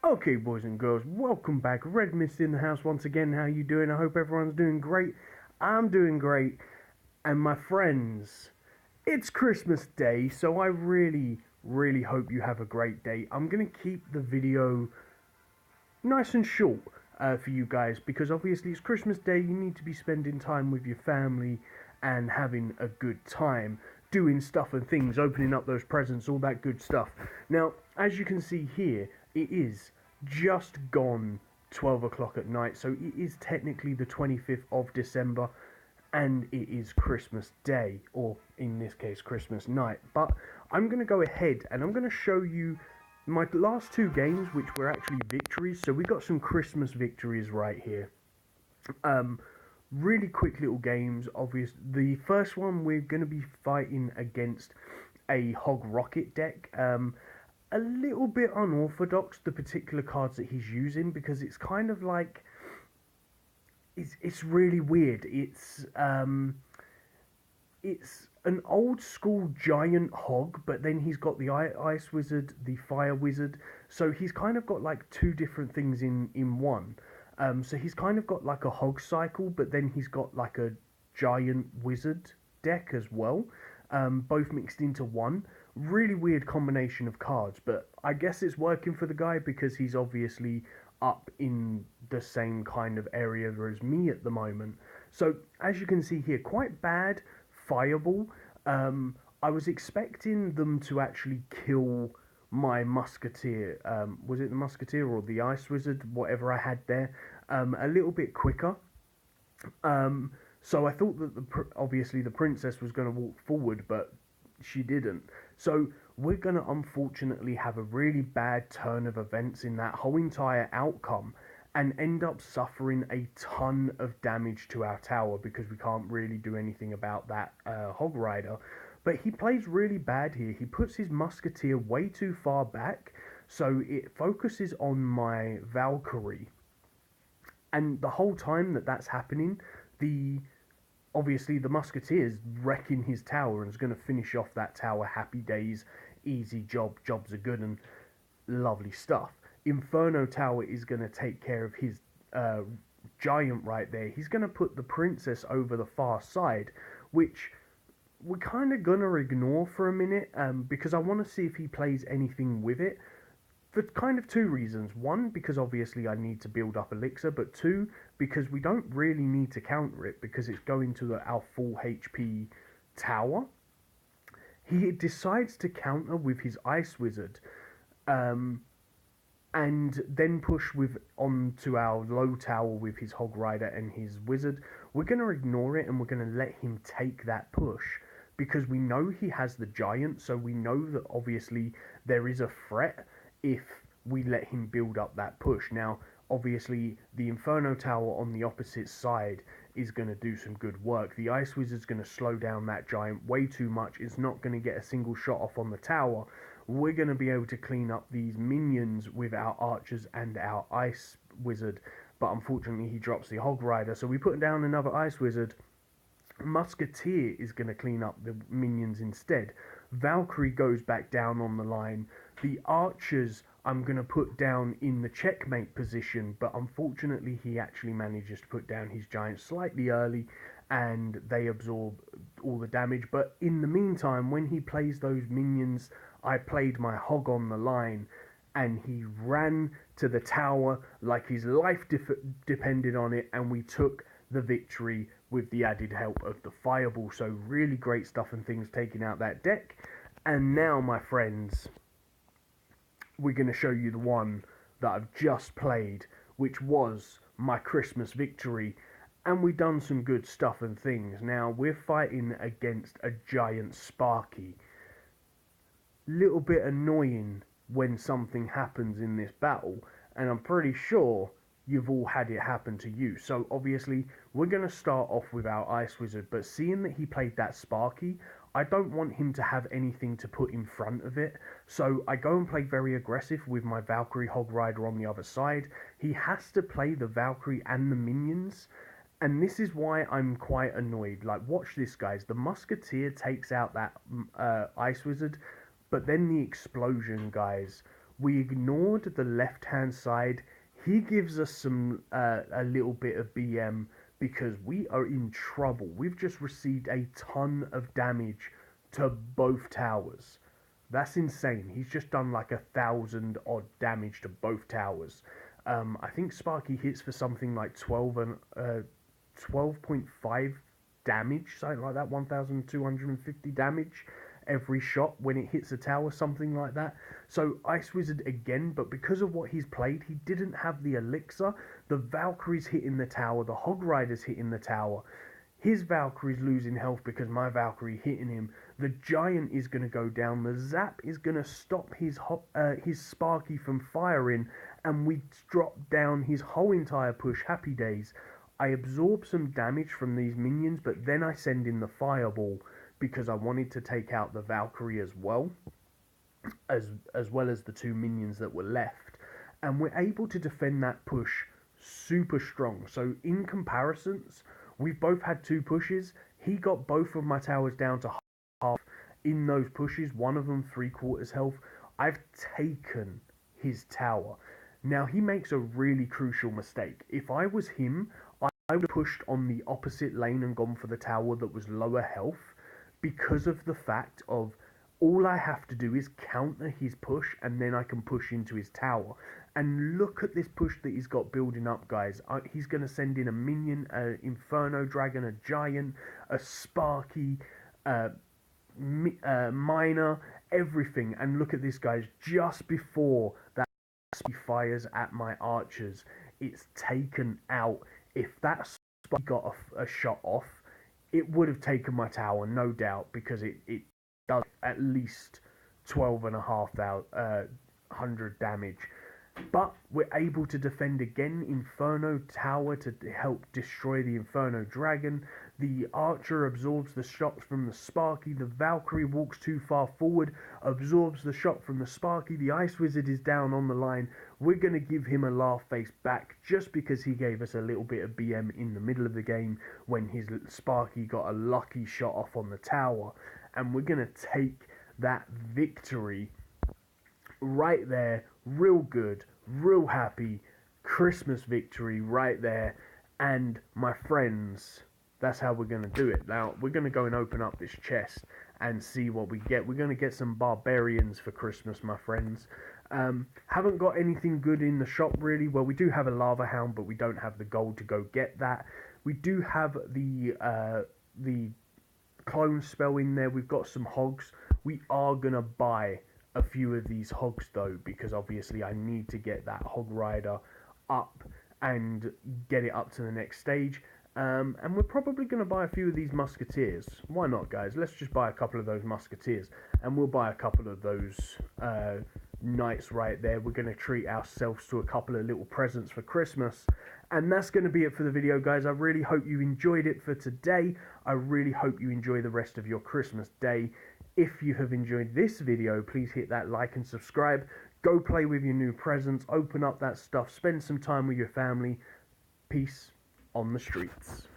Okay, boys and girls, welcome back. Redmissed in the house once again. How you doing? I hope everyone's doing great. I'm doing great. And my friends, it's Christmas Day, so I really hope you have a great day. I'm going to keep the video nice and short for you guys because obviously it's Christmas Day. You need to be spending time with your family and having a good time, doing stuff and things, opening up those presents, all that good stuff. Now, as you can see here, it is just gone 12 o'clock at night, so it is technically the 25th of December and it is Christmas Day, or in this case, Christmas night. But I'm going to go ahead and I'm going to show you my last two games, which were actually victories. So we got some Christmas victories right here. Really quick little games. Obvious. The first one we're going to be fighting against a Hog Rocket deck. A little bit unorthodox, the particular cards that he's using, because it's kind of like it's really weird. It's an old school giant hog, but then he's got the ice wizard, the fire wizard. So he's kind of got like two different things in one. So he's kind of got like a hog cycle, but then he's got like a giant wizard deck as well, both mixed into one. Really weird combination of cards, but I guess it's working for the guy because he's obviously up in the same kind of area as me at the moment. So as you can see here, quite bad fireball. I was expecting them to actually kill my musketeer. Was it the musketeer or the ice wizard? Whatever I had there, a little bit quicker. So I thought that obviously the princess was going to walk forward, but she didn't. So we're going to unfortunately have a really bad turn of events in that whole entire outcome and end up suffering a ton of damage to our tower because we can't really do anything about that hog rider. But he plays really bad here. He puts his musketeer way too far back, so it focuses on my Valkyrie. And the whole time that that's happening, obviously the musketeer's wrecking his tower and is going to finish off that tower. Happy days, easy job, jobs are good and lovely stuff. Inferno Tower is going to take care of his giant right there. He's going to put the princess over the far side, which we're kind of going to ignore for a minute because I want to see if he plays anything with it. For kind of two reasons. One, because obviously I need to build up elixir, but two, because we don't really need to counter it because it's going to our full HP tower. He decides to counter with his ice wizard, and then push onto our low tower with his hog rider and his wizard. We're going to ignore it and we're going to let him take that push because we know he has the giant, so we know that obviously there is a threat if we let him build up that push. Now, obviously, the Inferno Tower on the opposite side is going to do some good work. The Ice Wizard's going to slow down that giant way too much. It's not going to get a single shot off on the tower. We're going to be able to clean up these minions with our archers and our Ice Wizard, but unfortunately he drops the Hog Rider, so we put down another Ice Wizard. Musketeer is going to clean up the minions instead. Valkyrie goes back down on the line. The archers I'm going to put down in the checkmate position, but unfortunately he actually manages to put down his giant slightly early and they absorb all the damage. But in the meantime, when he plays those minions, I played my hog on the line and he ran to the tower like his life depended on it, and we took the victory with the added help of the fireball. So really great stuff and things taking out that deck. And now, my friends, we're going to show you the one that I've just played, which was my Christmas victory, and we've done some good stuff and things. Now we're fighting against a giant Sparky. Little bit annoying when something happens in this battle, and I'm pretty sure you've all had it happen to you. So obviously we're going to start off with our Ice Wizard, but seeing that he played that Sparky, I don't want him to have anything to put in front of it. So I go and play very aggressive with my Valkyrie Hog Rider on the other side. He has to play the Valkyrie and the minions, and this is why I'm quite annoyed. Like, watch this, guys. The Musketeer takes out that Ice Wizard, but then the explosion, guys, We ignored the left-hand side. He gives us a little bit of BM because we are in trouble. We've just received a ton of damage to both towers. That's insane. He's just done like 1,000 odd damage to both towers. I think Sparky hits for something like 12.5 damage, something like that, 1,250 damage every shot when it hits a tower, something like that. So Ice Wizard again, but because of what he's played, he didn't have the elixir. The Valkyrie's hitting the tower, the Hog Rider's hitting the tower. His Valkyrie's losing health because my Valkyrie hitting him. The Giant is going to go down. The Zap is going to stop his Sparky from firing, and we drop down his whole entire push. Happy days. I absorb some damage from these minions, but then I send in the Fireball because I wanted to take out the Valkyrie as well as the two minions that were left. And we're able to defend that push super strong. So in comparisons, we've both had two pushes. He got both of my towers down to half in those pushes, one of them 3/4 health. I've taken his tower. Now he makes a really crucial mistake. If I was him, I would have pushed on the opposite lane and gone for the tower that was lower health, because of the fact of all I have to do is counter his push and then I can push into his tower. And look at this push that he's got building up, guys. He's going to send in a minion, an Inferno Dragon, a Giant, a Sparky, Miner, everything. And look at this, guys. Just before that fires at my archers, it's taken out. If that Sparky got a shot off, it would have taken my tower, no doubt, because it does at least 12,500 damage. But we're able to defend again. Inferno Tower to help destroy the Inferno Dragon. The Archer absorbs the shots from the Sparky. The Valkyrie walks too far forward, absorbs the shot from the Sparky. The Ice Wizard is down on the line. We're going to give him a laugh face back just because he gave us a little bit of BM in the middle of the game when his Sparky got a lucky shot off on the tower. And we're going to take that victory right there. Real good, real happy Christmas victory right there. And my friends, that's how we're going to do it. Now we're going to go and open up this chest and see what we get. We're going to get some barbarians for Christmas, my friends. Haven't got anything good in the shop really. Well, we do have a lava hound, but we don't have the gold to go get that. We do have the clone spell in there. We've got some hogs. We are going to buy a few of these hogs though, because obviously I need to get that Hog Rider up and get it up to the next stage. And we're probably going to buy a few of these musketeers. Why not, guys? Let's just buy a couple of those musketeers, and we'll buy a couple of those knights right there. We're going to treat ourselves to a couple of little presents for Christmas. And that's going to be it for the video, guys. I really hope you enjoyed it for today. I really hope you enjoy the rest of your Christmas day. If you have enjoyed this video, please hit that like and subscribe. Go play with your new presents. Open up that stuff. Spend some time with your family. Peace on the streets.